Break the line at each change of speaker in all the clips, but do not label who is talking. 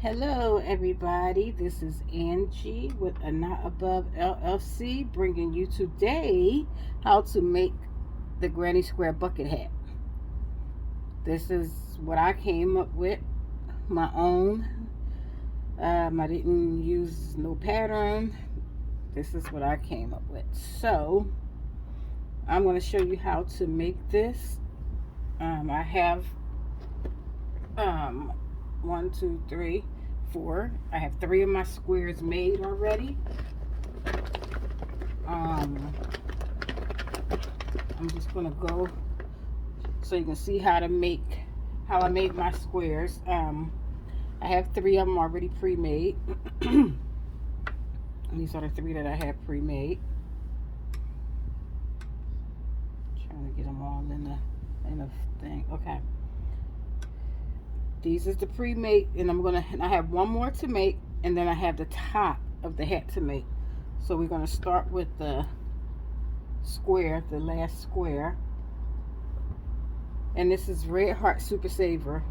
Hello everybody, this is Angie with a Not Above LLC bringing you today how to make the granny square bucket hat. This is what I came up with, my own. I didn't use no pattern. This is what I came up with. So I'm going to show you how to make this. I have one, two, three, four. I have three of my squares made already. I'm just gonna go so you can see how I made my squares. I have three of them already pre-made. These are the three that I have pre-made. Trying to get them all in the thing. Okay. These is the pre-made, and I have one more to make, and then I have the top of the hat to make. So we're gonna start with the square, the last square. And this is Red Heart Super Saver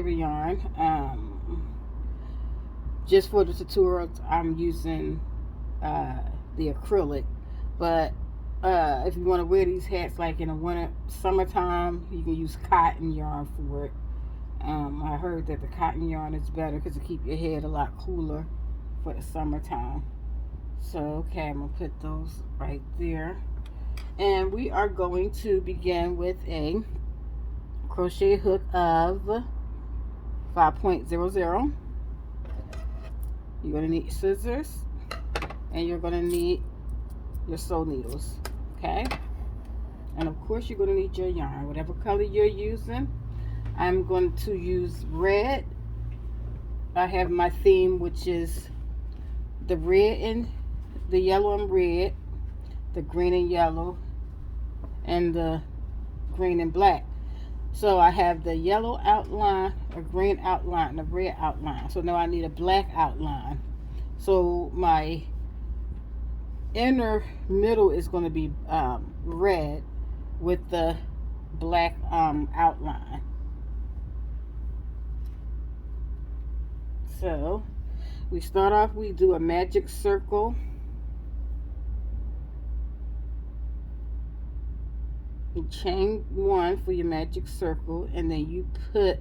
yarn. Just for the tutorial, I'm using the acrylic, but if you want to wear these hats like in the winter, summertime, you can use cotton yarn for it. I heard that the cotton yarn is better because it keeps your head a lot cooler for the summertime. So, okay, I'm going to put those right there. And we are going to begin with a crochet hook of 5.00. You're going to need scissors, and you're going to need your sew needles, okay? And of course, you're going to need your yarn, whatever color you're using. I'm going to use red. I have my theme, which is the red and the yellow and red, the green and yellow, and the green and black. So I have the yellow outline, a green outline, and a red outline. So now I need a black outline. So my inner middle is going to be red with the black outline. So we start off, we do a magic circle. You chain one for your magic circle, and then you put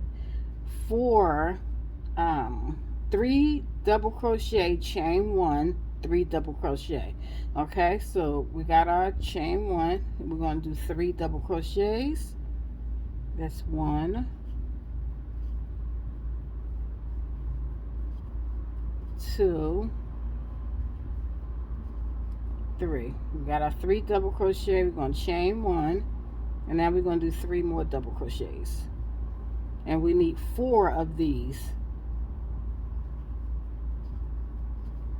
three double crochet, chain one, 3 double crochet. Okay, so we got our chain one. We're going to do 3 double crochets. That's 1, 2, 3. We got our 3 double crochet. We're going to chain 1, and now we're going to do 3 more double crochets, and we need 4 of these.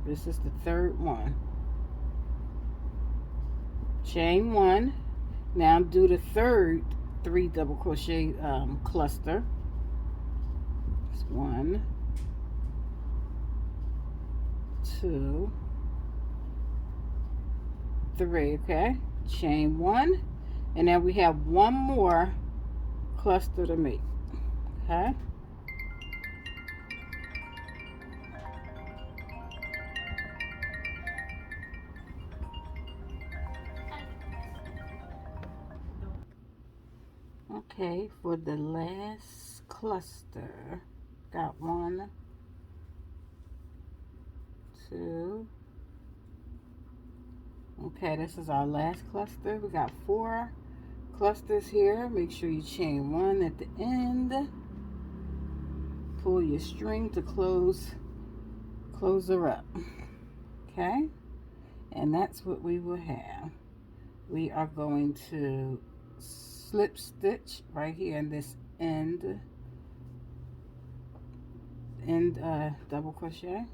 This is the third one. Chain 1. Now do the third 3 double crochet cluster. It's 1, 2, 3. Okay, chain 1, and now we have one more cluster to make. Okay, okay, for the last cluster, got 1, 2. Okay, this is our last cluster. We got 4 clusters here. Make sure you chain 1 at the end. Pull your string to close her up. Okay, and that's what we will have. We are going to slip stitch right here in this end double crochet.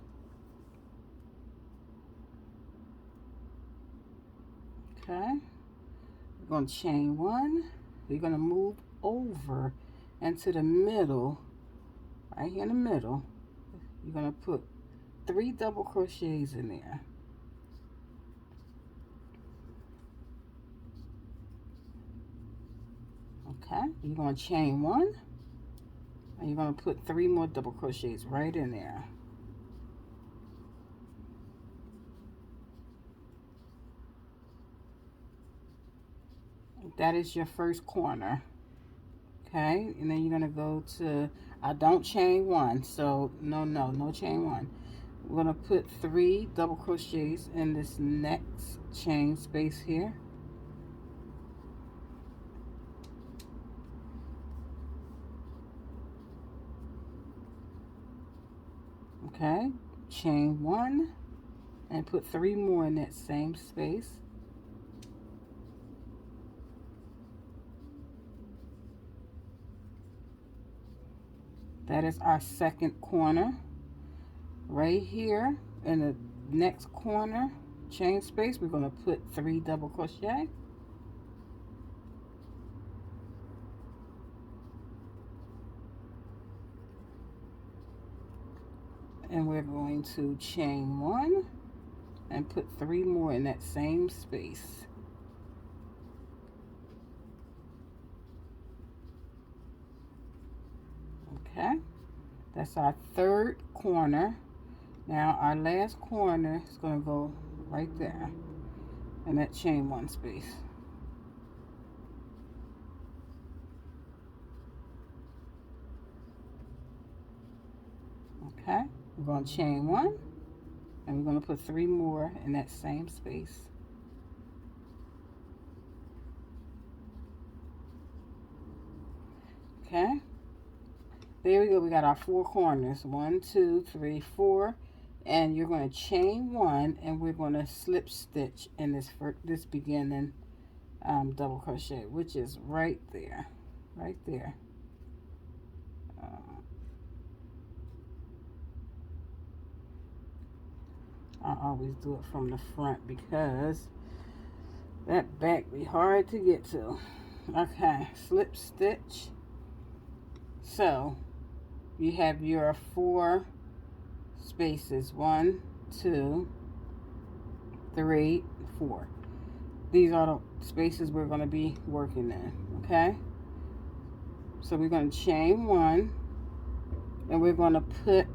Okay, we're going to chain 1. We're going to move over into the middle, right here in the middle. You're going to put 3 double crochets in there. Okay, you're going to chain 1, And you're going to put 3 more double crochets right in there. That is your first corner. Okay, and then you're going to go to, I don't chain 1, so no chain 1. We're going to put 3 double crochets in this next chain space here. Okay, chain 1 and put 3 more in that same space. That is our second corner. Right here in the next corner chain space, we're going to put 3 double crochet. And we're going to chain 1 and put 3 more in that same space. Okay, that's our third corner. Now our last corner is going to go right there in that chain 1 space. Okay, we're going to chain 1 and we're going to put 3 more in that same space. Okay, there we go. We got our 4 corners. 1, 2, 3, 4. And you're going to chain 1 and we're going to slip stitch in this beginning double crochet, which is right there. Right there. I always do it from the front because that back be hard to get to. Okay, slip stitch. So you have your 4 spaces. 1, 2, 3, 4. These are the spaces we're going to be working in. Okay, so we're going to chain 1 and we're going to put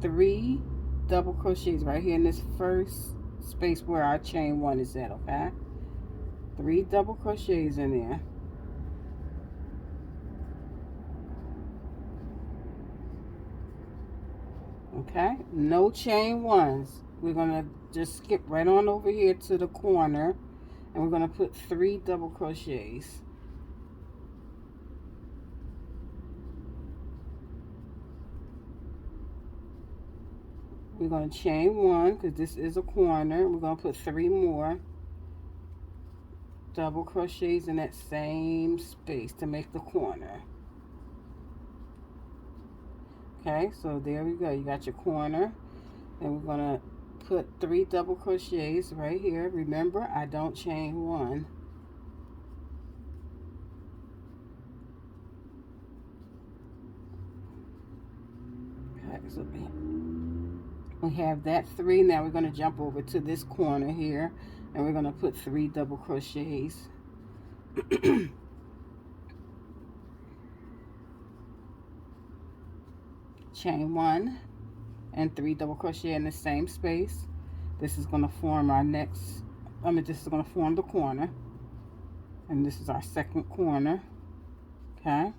3 double crochets right here in this first space where our chain 1 is at. Okay, 3 double crochets in there. Okay, no chain 1s. We're going to just skip right on over here to the corner and we're going to put 3 double crochets. We're going to chain 1 because this is a corner. We're going to put 3 more double crochets in that same space to make the corner. Okay, so there we go. You got your corner, and we're going to put 3 double crochets right here. Remember, I don't chain 1. Okay, so we have that 3. Now we're going to jump over to this corner here, and we're going to put 3 double crochets. Chain 1 and 3 double crochet in the same space. This is going to form our next, this is going to form the corner, and this is our second corner. Okay,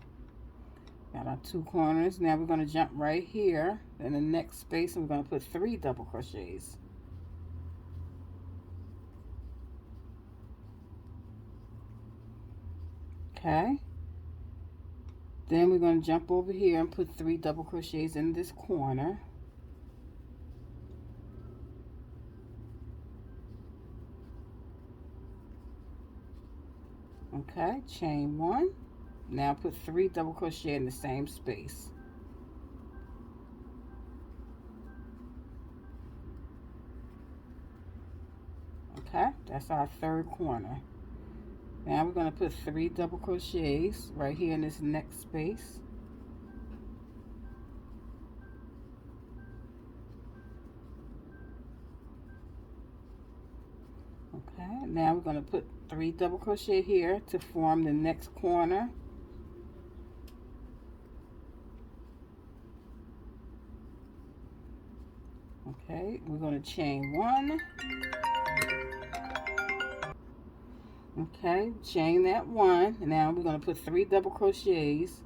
got our 2 corners. Now we're going to jump right here in the next space and we're going to put 3 double crochets. Okay, then we're going to jump over here and put 3 double crochets in this corner. Okay, chain 1. Now put 3 double crochet in the same space. Okay, that's our third corner. Now we're going to put 3 double crochets right here in this next space. Okay, now we're going to put 3 double crochet here to form the next corner. Okay, we're going to chain 1. Okay, chain that 1. Now we're going to put 3 double crochets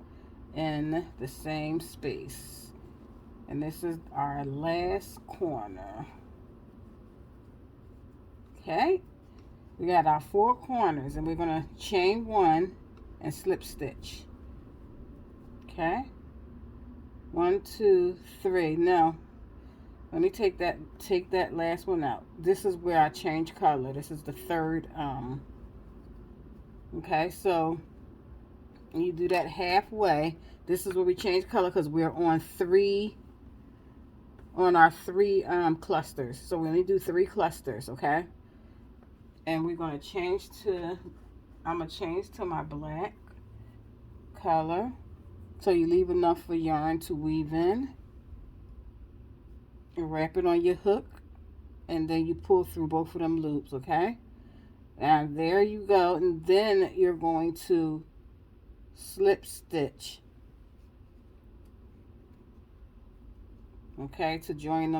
in the same space. And this is our last corner. Okay, we got our 4 corners, and we're going to chain 1 and slip stitch. Okay, 1, 2, 3. Now let me take that last one out. This is where I change color. This is the third. Okay, so you do that halfway. This is where we change color because we're on our 3 clusters. So we only do 3 clusters. Okay, and we're going to change to. I'm gonna change to my black color. So you leave enough for yarn to weave in. And wrap it on your hook, and then you pull through both of them loops. Okay, and there you go. And then you're going to slip stitch, okay, to join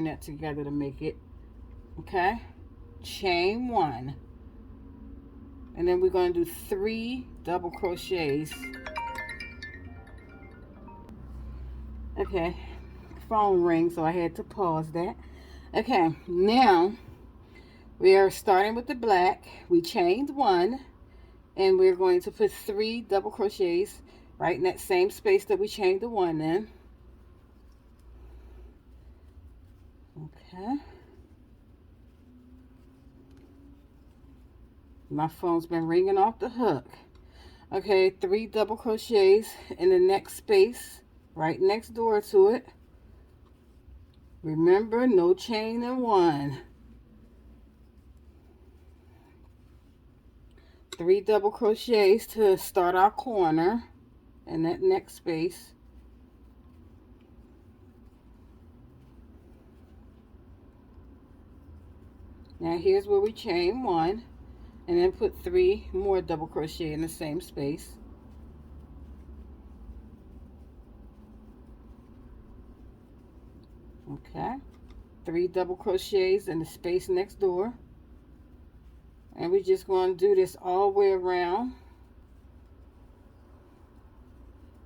it together to make it. Okay, chain 1, and then we're going to do 3 double crochets. Okay, phone rings, so I had to pause that. Okay, now we are starting with the black. We chained 1, and we're going to put 3 double crochets right in that same space that we chained the 1 in. Okay. My phone's been ringing off the hook. Okay, 3 double crochets in the next space, right next door to it. Remember, no chain in 1. 3 double crochets to start our corner in that next space. Now here's where we chain 1, and then put 3 more double crochet in the same space. Okay, 3 double crochets in the space next door, and we're just going to do this all the way around.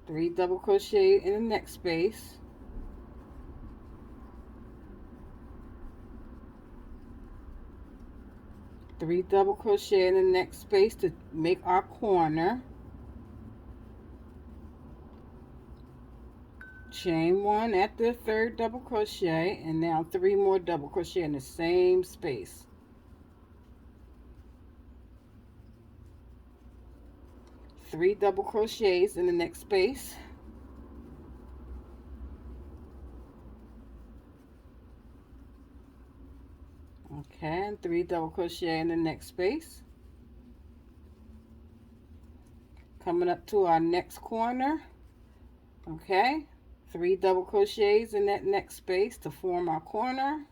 3 double crochet in the next space. Three double crochet in the next space to make our corner. Chain 1 at the 3rd double crochet, and now 3 more double crochet in the same space. Three double crochets in the next space. Okay, and 3 double crochet in the next space. Coming up to our next corner. Okay, 3 double crochets in that next space to form our corner.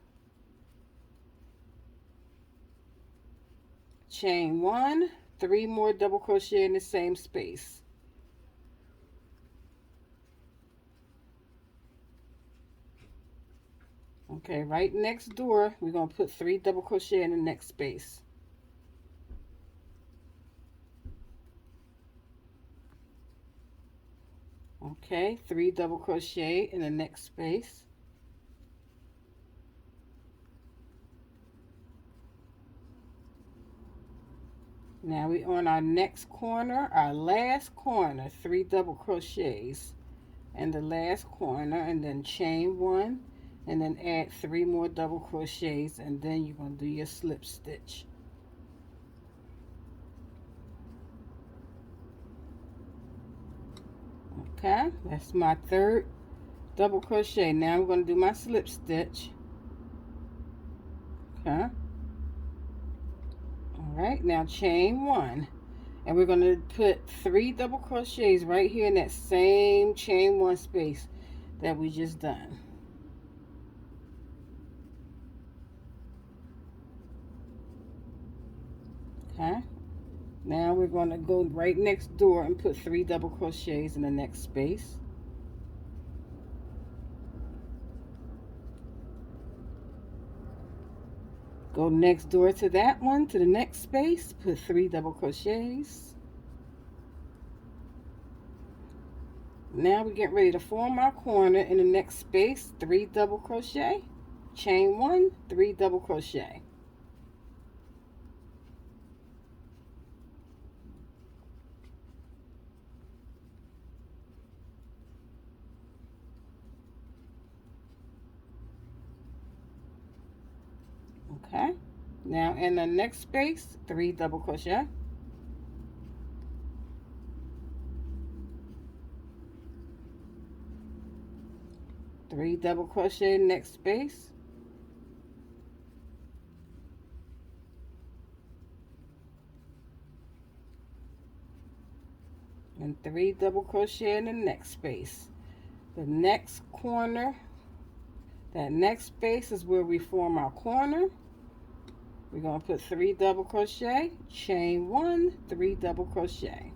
Chain 1, 3 more double crochet in the same space. Okay, right next door, we're going to put 3 double crochet in the next space. Okay, 3 double crochet in the next space. Now we're on our next corner, our last corner, 3 double crochets in the last corner, and then chain 1, and then add 3 more double crochets, and then you're going to do your slip stitch. Okay, that's my 3rd double crochet. Now I'm going to do my slip stitch. Okay. All right, now chain 1, and we're going to put 3 double crochets right here in that same chain 1 space that we just done. Okay, now we're going to go right next door and put 3 double crochets in the next space. Go next door to that one, to the next space, put 3 double crochets. Now we're getting ready to form our corner. In the next space, 3 double crochet, chain 1, 3 double crochet. Okay, now in the next space, 3 double crochet, three double crochet, next space, and 3 double crochet in the next space. The next corner, that next space is where we form our corner. We're going to put 3 double crochet, chain 1, 3 double crochet.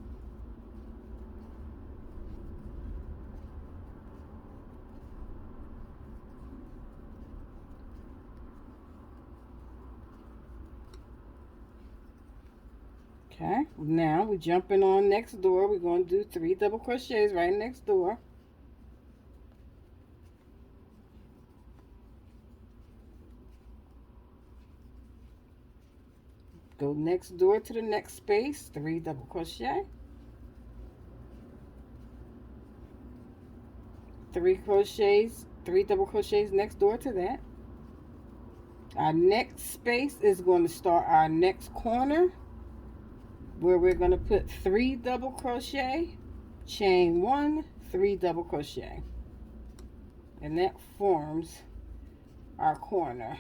Okay, now we're jumping on next door. We're going to do 3 double crochets right next door. Go next door to the next space, 3 double crochet, 3 crochets, 3 double crochets next door to that. Our next space is going to start our next corner, where we're going to put 3 double crochet, chain 1, 3 double crochet, and that forms our corner.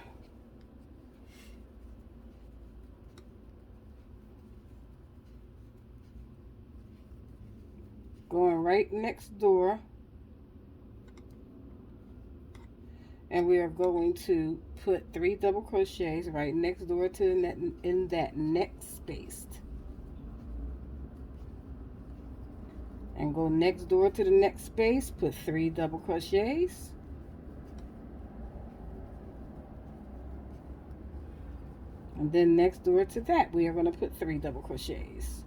Going right next door, and we are going to put 3 double crochets right next door to the net in that next space, and go next door to the next space, put 3 double crochets, and then next door to that we are going to put 3 double crochets.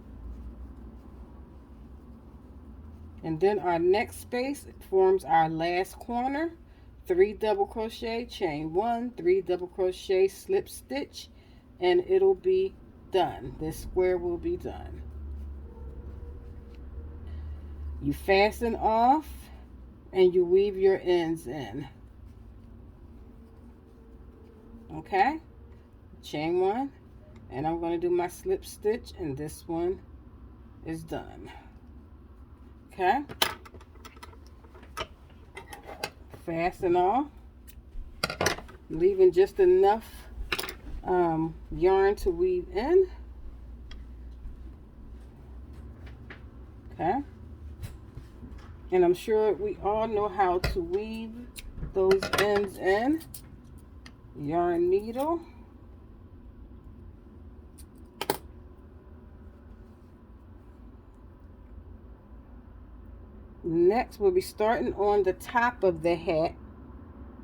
And then our next space forms our last corner, 3 double crochet, chain 1, 3 double crochet, slip stitch, and it'll be done. This square will be done. You fasten off and you weave your ends in. Okay, chain 1, and I'm going to do my slip stitch, and this one is done. Okay, fasten off, leaving just enough yarn to weave in. Okay, and I'm sure we all know how to weave those ends in. Yarn needle, next we'll be starting on the top of the hat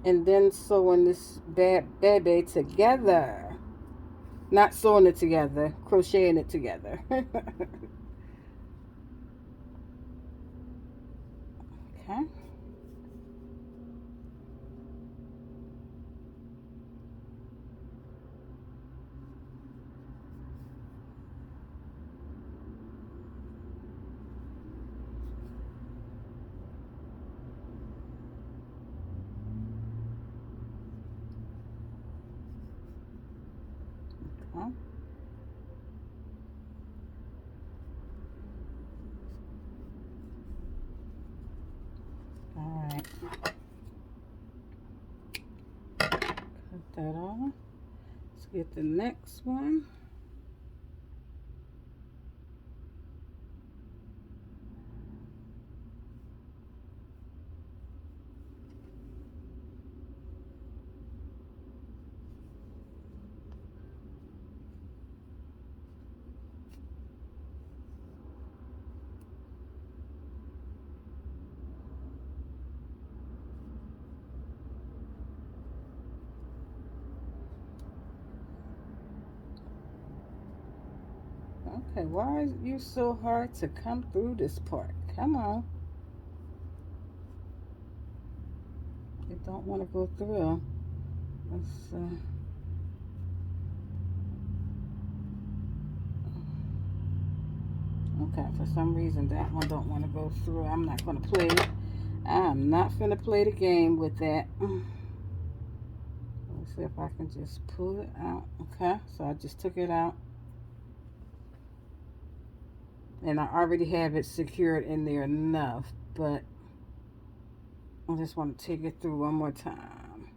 and then sewing this baby together. Not sewing it together, crocheting it together. Okay. Alright. Cut that off. Let's get the next one. Okay, why is you so hard to come through this part? Come on. It don't want to go through. Let's okay, for some reason that one don't want to go through. I'm not going to play. I'm not going to play the game with that. Let's see if I can just pull it out. Okay, so I just took it out. And I already have it secured in there enough, but I just want to take it through one more time.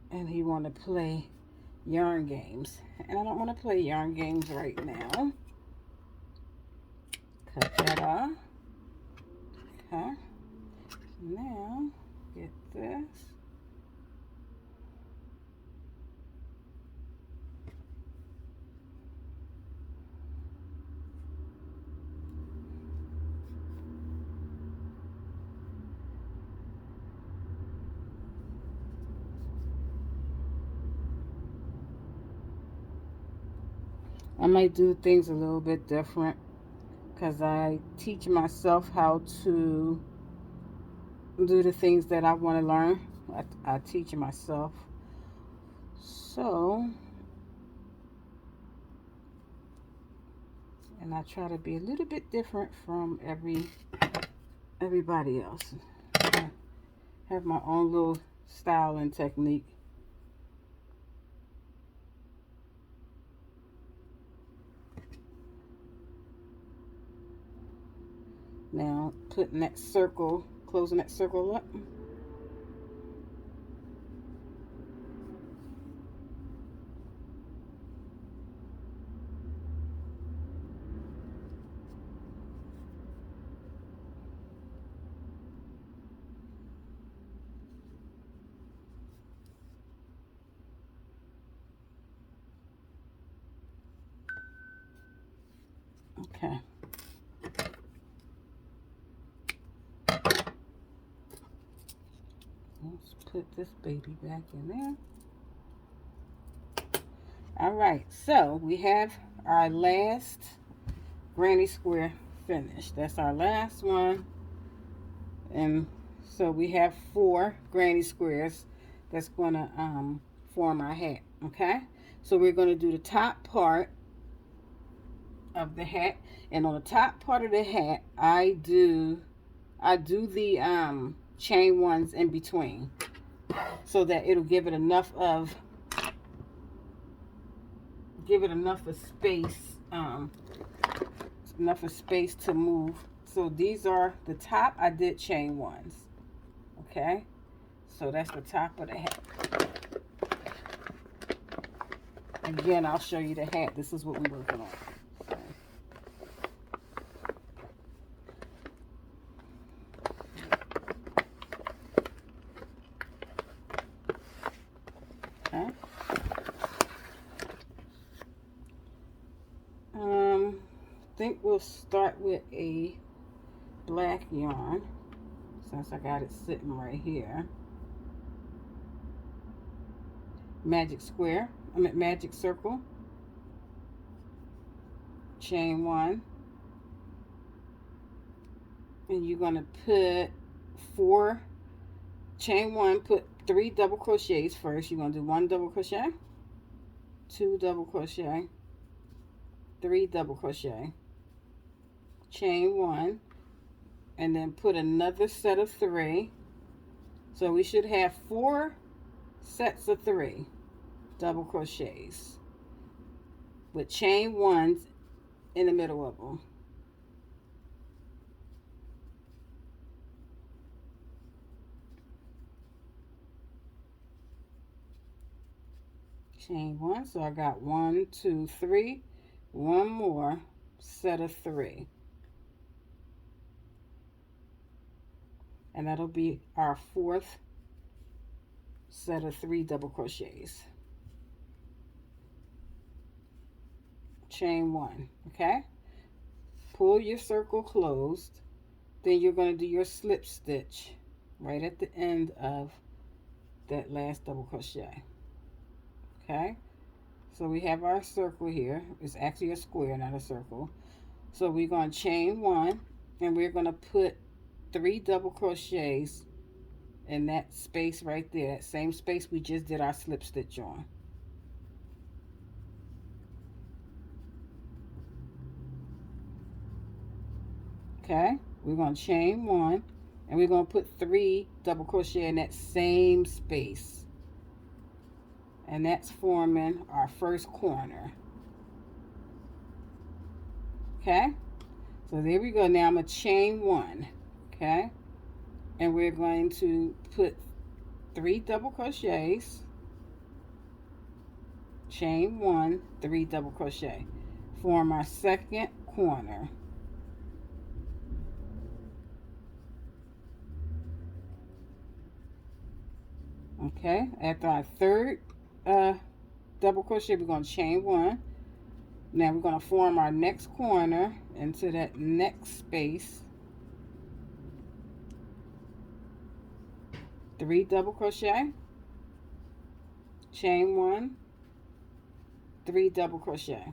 And he want to play yarn games. And I don't want to play yarn games right now. Cut that off. Okay. Now, get this. I might do things a little bit different because I teach myself how to do the things that I want to learn. I teach myself. So, and I try to be a little bit different from everybody else. I have my own little style and technique. Now, putting that circle, closing that circle up. Okay. Let's put this baby back in there. All right, so we have our last granny square finished. That's our last one. And so we have 4 granny squares that's going to form our hat, okay? So we're going to do the top part of the hat, and on the top part of the hat, I do the chain ones in between so that it'll give it enough of space, enough of space to move. So these are the top. I did chain ones. Okay, so that's the top of the hat. Again, I'll show you the hat. This is what we're working on. Okay. I think we'll start with a black yarn since I got it sitting right here. Magic circle, chain 1, and you're going to put 4 chain 1, put 3 double crochets first. You're going to do 1 double crochet, 2 double crochet, 3 double crochet, chain 1, and then put another set of 3. So we should have 4 sets of 3 double crochets with chain 1s in the middle of them. Chain 1, so I got 1, 2, 3, 1 more set of 3, and that'll be our 4th set of 3 double crochets. Chain 1, okay? Pull your circle closed, then you're going to do your slip stitch right at the end of that last double crochet. Okay, So we have our circle here. It's actually a square, not a circle. So we're going to chain one, and we're going to put 3 double crochets in that space right there, that same space we just did our slip stitch on. Okay, we're going to chain one, and we're going to put 3 double crochet in that same space, and that's forming our first corner. Okay, so there we go. Now I'm going to chain one. Okay, and we're going to put 3 double crochets, chain one, 3 double crochet, form our second corner. Okay, after our third double crochet, we're going to chain one. Now we're going to form our next corner into that next space, 3 double crochet, chain one, 3 double crochet.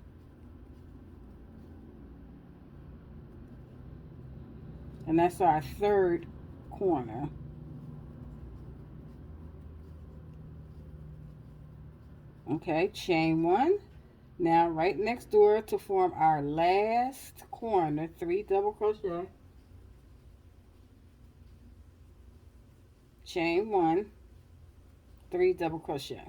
And that's our third corner. Okay, chain one. Now right next door to form our last corner, 3 double crochet, chain one, 3 double crochet.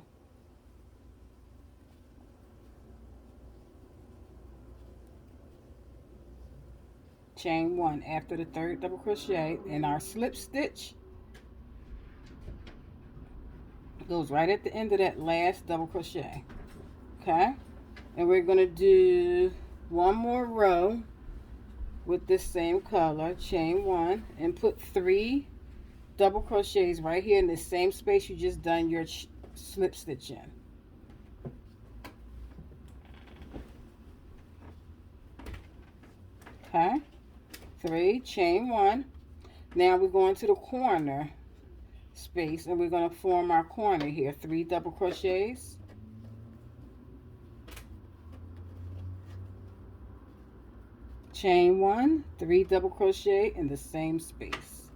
Chain one after the third double crochet, and our slip stitch goes right at the end of that last double crochet. Okay, and we're going to do one more row with this same color, chain one, and put 3 double crochets right here in the same space you just done your slip stitch in. Okay, 3, chain one. Now we're going to the corner space, and we're going to form our corner here, 3 double crochets, chain one, 3 double crochet in the same space.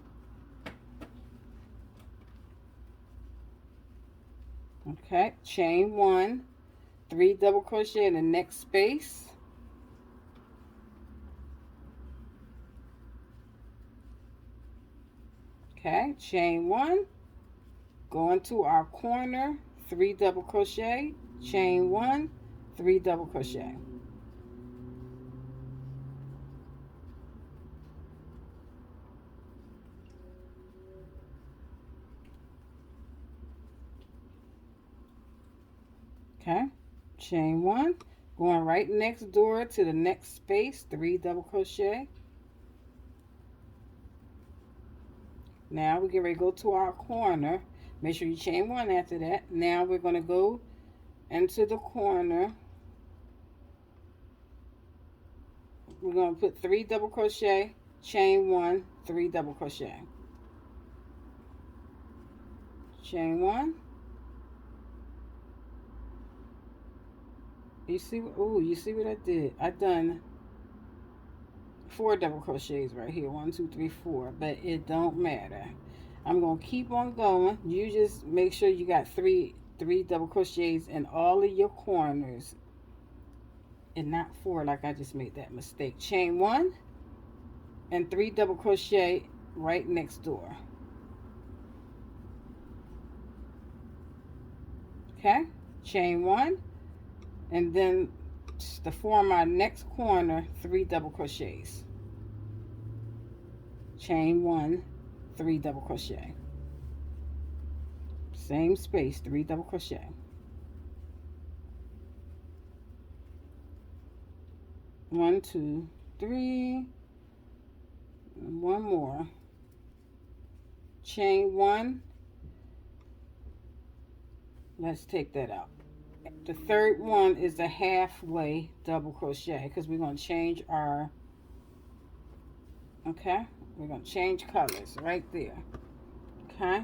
Okay, chain one, 3 double crochet in the next space, okay, chain one, go into our corner, 3 double crochet, chain one, 3 double crochet. Okay, chain one, going right next door to the next space, 3 double crochet. Now we get ready to go to our corner. Make sure you chain one after that. Now we're going to go into the corner. We're going to put 3 double crochet, chain one, 3 double crochet. Chain one. You see, oh, you see what I did? I done 4 double crochets right here, 1 2 3 4, but it don't matter. I'm gonna keep on going. You just make sure you got three double crochets in all of your corners and not 4 like I just made that mistake. Chain one and 3 double crochet right next door. Okay, chain one, and then to form our next corner, 3 double crochets, chain one, 3 double crochet, same space, 3 double crochet. One, two, three, and one more, chain one. Let's take that out. The third one is a halfway double crochet because we're going to change our, okay, we're going to change colors right there. Okay,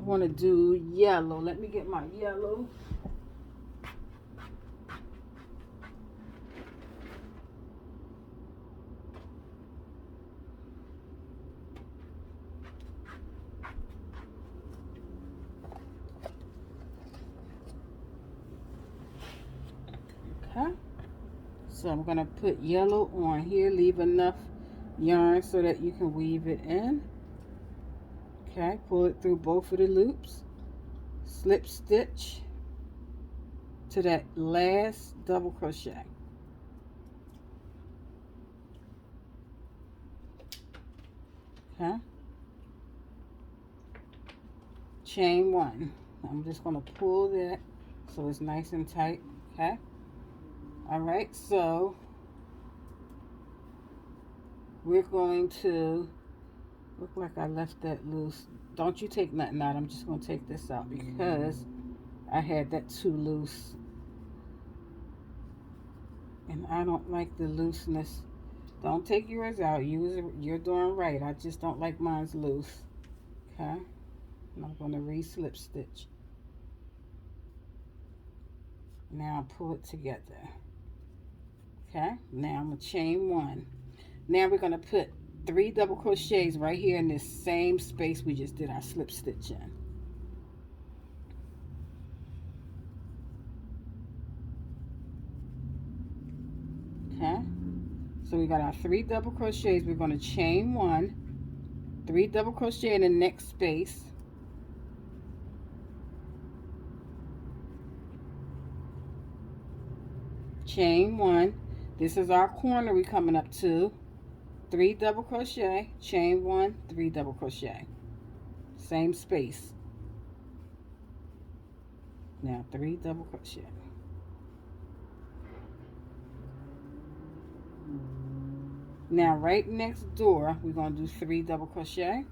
want to do yellow. Let me get my yellow. Okay. So I'm going to put yellow on here. Leave enough yarn so that you can weave it in. Okay. Pull it through both of the loops. Slip stitch to that last double crochet. Okay. Chain one. I'm just going to pull that so it's nice and tight. Okay. All right. So we're going to look like I left that loose. Don't you take nothing out. I'm just going to take this out because I had that too loose. And I don't like the looseness. Don't take yours out. You're doing right. I just don't like mine's loose. Okay. And I'm going to re-slip stitch. Now pull it together. Okay. Now I'm going to chain one. Now we're going to put 3 double crochets right here in this same space we just did our slip stitch in. Okay. So we got our 3 double crochets. We're going to chain one, 3 double crochet in the next space. Chain one. This is our corner we're coming up to. 3 double crochet, chain one, 3 double crochet. Same space. Now 3 double crochet. Now right next door, we're going to do 3 double crochet.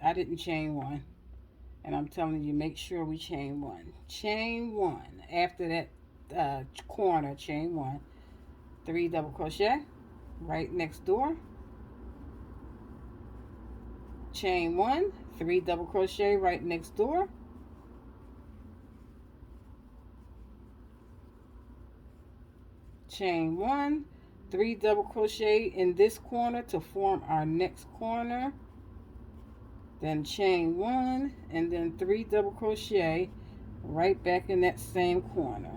I didn't chain one. And I'm telling you, make sure we chain one. Chain one. After that corner, chain one. 3 double crochet right next door. Chain one. 3 double crochet right next door. Chain one. 3 double crochet in this corner to form our next corner. Then chain one, and then 3 double crochet right back in that same corner.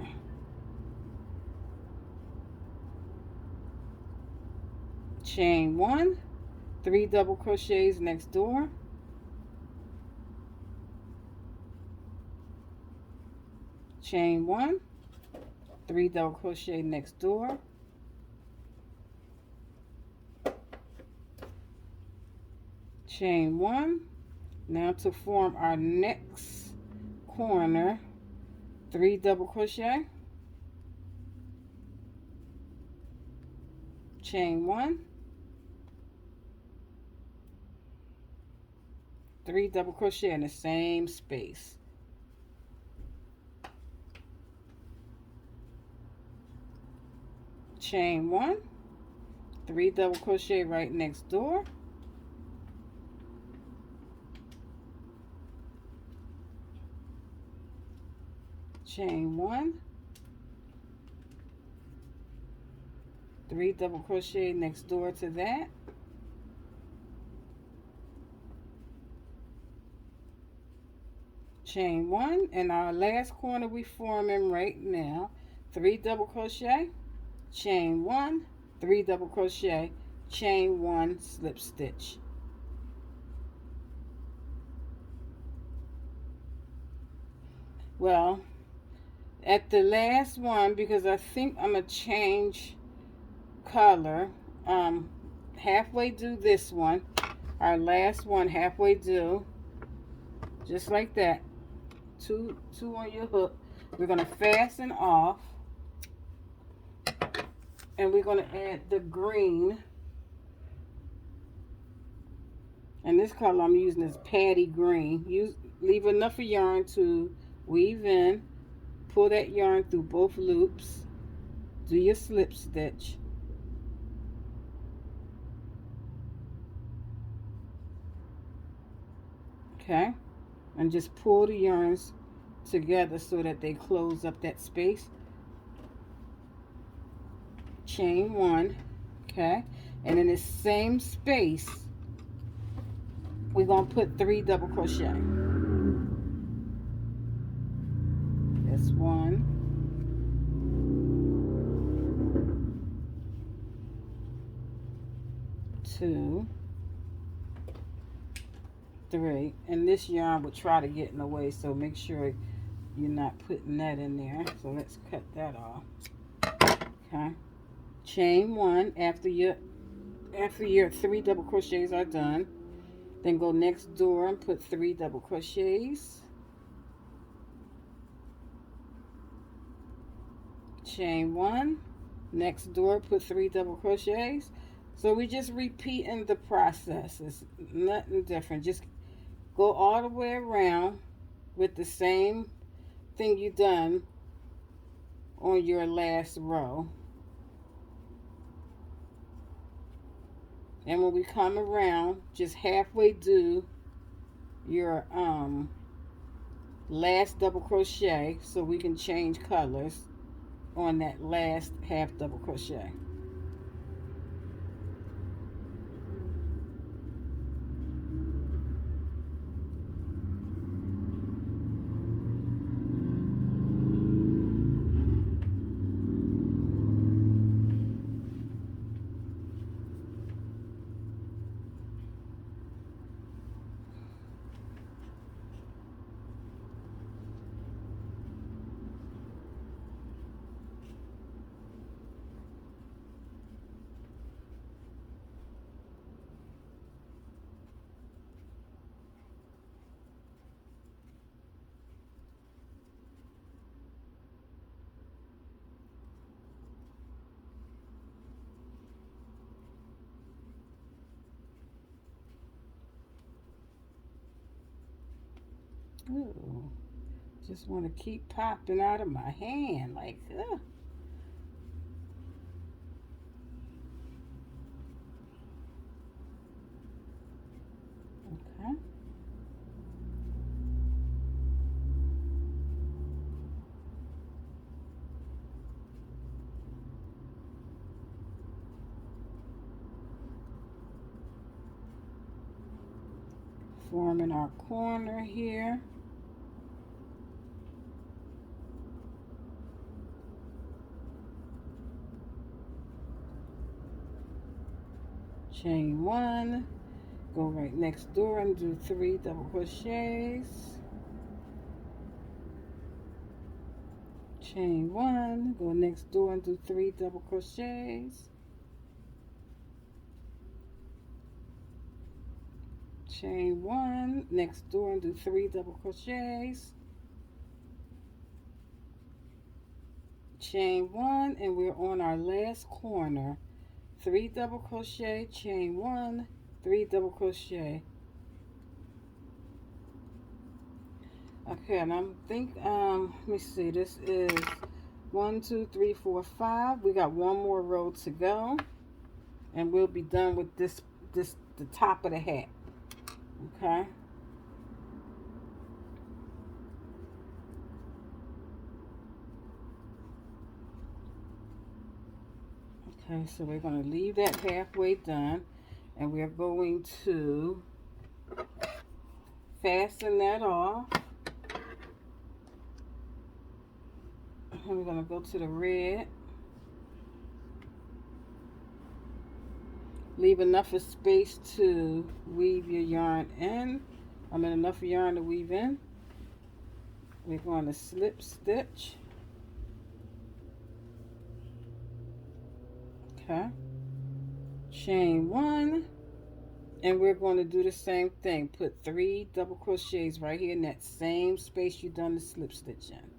Chain one, 3 double crochets next door. Chain one, 3 double crochet next door. Chain one. Now to form our next corner, 3 double crochet, chain one, 3 double crochet in the same space. Chain one, 3 double crochet right next door. Chain one, 3 double crochet next door to that. Chain one, and our last corner we forming right now, 3 double crochet, chain one, 3 double crochet, chain one, slip stitch. Well, at the last one, because I think I'm going to change color, halfway do this one, our last one, halfway do, just like that, two on your hook. We're going to fasten off, and we're going to add the green, and this color I'm using is Patty Green. Leave enough of yarn to weave in. Pull that yarn through both loops, do your slip stitch, Okay, and just pull the yarns together so that they close up that space. Chain one. Okay, and in the same space we're going to put 3 double crochet. That's 1, 2, 3, and this yarn would try to get in the way, so make sure you're not putting that in there. So let's cut that off. Okay, chain one after your 3 double crochets are done. Then go next door and put 3 double crochets. Chain one, next door put 3 double crochets. So we just repeating the process. It's nothing different. Just go all the way around with the same thing you done on your last row. And when we come around, just halfway do your last double crochet so we can change colors on that last half double crochet. Ooh, just want to keep popping out of my hand like, ugh. Okay. Forming our corner here. Chain one, go right next door and do 3 double crochets. Chain one, go next door and do 3 double crochets. Chain one, next door and do 3 double crochets. Chain one, and we're on our last corner. 3 double crochet, chain one, 3 double crochet. Okay, and I'm let me see, this is 1, 2, 3, 4, 5. We got one more row to go, and we'll be done with the top of the hat. Okay. Okay, so we're going to leave that halfway done, and we're going to fasten that off. And we're going to go to the red. Leave enough of space to weave your yarn in. Enough yarn to weave in. We're going to slip stitch. Okay. Chain one. And we're going to do the same thing. Put 3 double crochets right here in that same space you done the slip stitch in.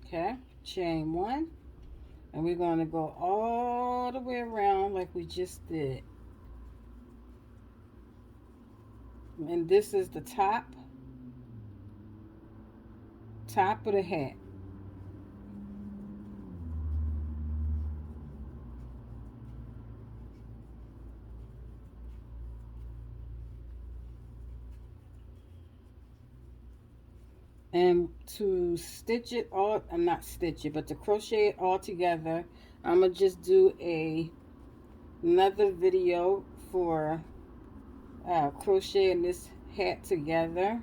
Okay, chain one, and we're going to go all the way around like we just did. And this is the top of the hat. And to stitch it all, I'm not stitch it, but to crochet it all together, I'm gonna just do another video for crocheting this hat together.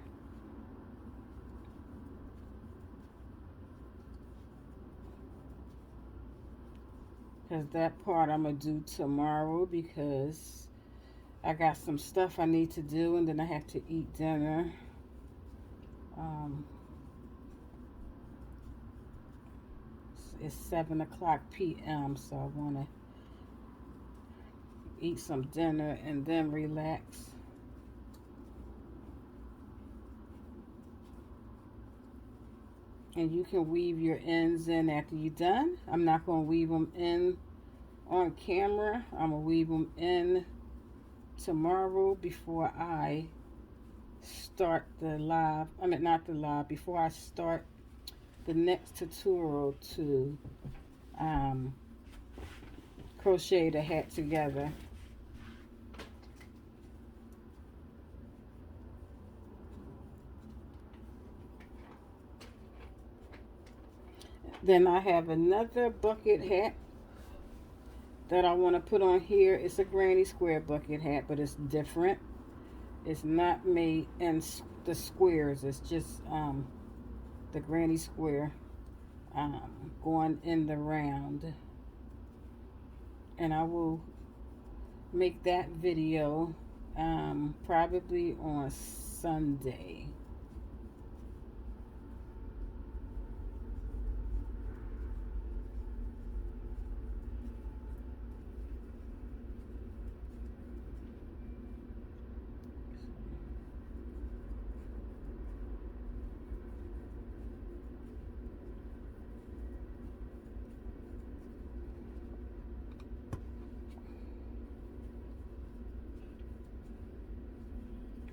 Because that part I'm gonna do tomorrow, because I got some stuff I need to do, and then I have to eat dinner. It's 7:00 p.m. so I want to eat some dinner and then relax. And you can weave your ends in after you're done. I'm not going to weave them in on camera. I'm going to weave them in tomorrow before I start the live. I mean, not the live, before I start the next tutorial to crochet the hat together. Then I have another bucket hat that I want to put on here. It's a granny square bucket hat, but it's different. It's not made in the squares. It's just the granny square going in the round. And I will make that video probably on Sunday.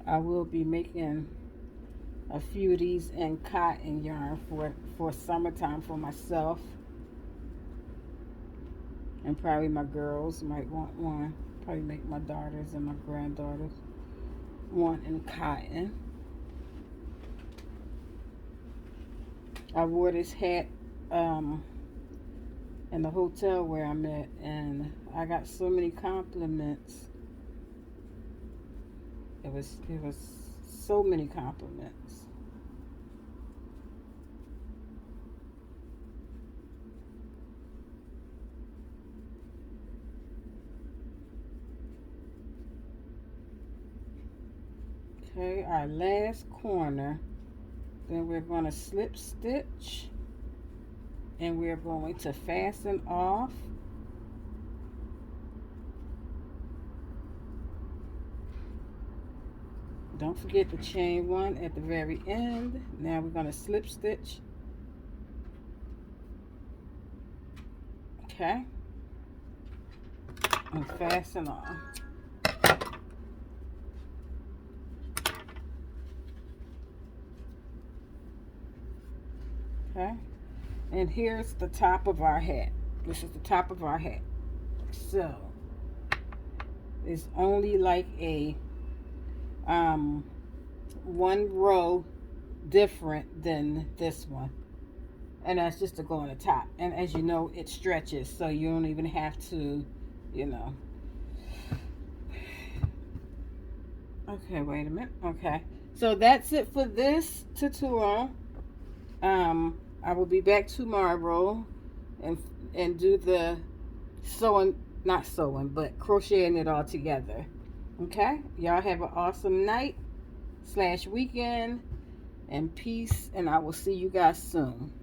I will be making a few of these in cotton yarn for summertime for myself, and probably my girls might want one. Probably make my daughters and my granddaughters one in cotton. I wore this hat in the hotel where I'm at, and I got so many compliments. It was so many compliments. Okay, our last corner. Then we're going to slip stitch, and we're going to fasten off. Don't forget the chain one at the very end. Now we're going to slip stitch. Okay. And fasten off. Okay. And here's the top of our hat. This is the top of our hat. So it's only like a one row different than this one, and that's just to go on the top. And as you know, it stretches, so you don't even have to, you know. Okay, wait a minute. Okay, so that's it for this tutorial. I will be back tomorrow and do the sewing, not sewing, but crocheting it all together. Okay, y'all have an awesome night / weekend, and peace, and I will see you guys soon.